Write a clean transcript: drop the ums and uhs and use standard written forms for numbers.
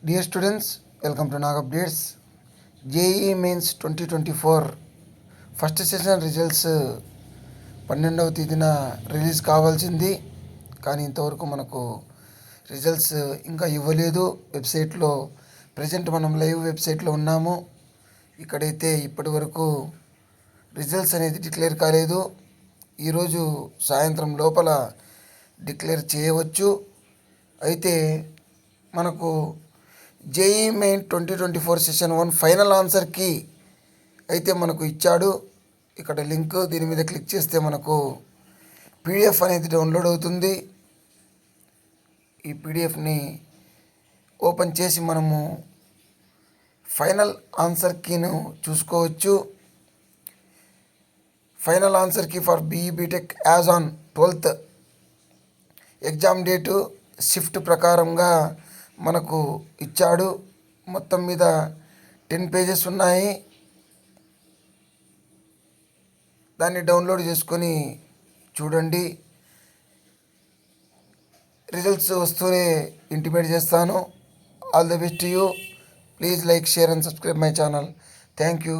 Dear students, welcome to Nag Updates. JEE Mains 2024 first session results 12వ తేదీన release కావాల్సింది, కానీ ఇంతవరకు మనకు రిజల్ట్స్ ఇంకా ఇవ్వలేదు. వెబ్సైట్లో ప్రజెంట్ మనం లైవ్ వెబ్సైట్లో ఉన్నాము. ఇక్కడైతే ఇప్పటి వరకు రిజల్ట్స్ అనేది డిక్లేర్ కాలేదు. ఈరోజు సాయంత్రం లోపల డిక్లేర్ చేయవచ్చు. అయితే మనకు JEE main 2024 session 1 final answer key అయితే మనకు ఇచ్చాడు. ఇక్కడ లింక్, దీని మీద క్లిక్ చేస్తే మనకు పీడిఎఫ్ అనేది డౌన్లోడ్ అవుతుంది. ఈ పీడిఎఫ్ని ఓపెన్ చేసి మనము ఫైనల్ ఆన్సర్ కీను చూసుకోవచ్చు. Final answer key for BE BTech as on 12th exam date shift ప్రకారంగా మనకు ఇచ్చాడు. మొత్తం మీద 10 పేజెస్ ఉన్నాయి. దాన్ని డౌన్లోడ్ చేసుకొని చూడండి. రిజల్ట్స్ వస్తూనే ఇంటిమేట్ చేస్తాను. All the best to you. Please like, share and subscribe my channel. Thank you.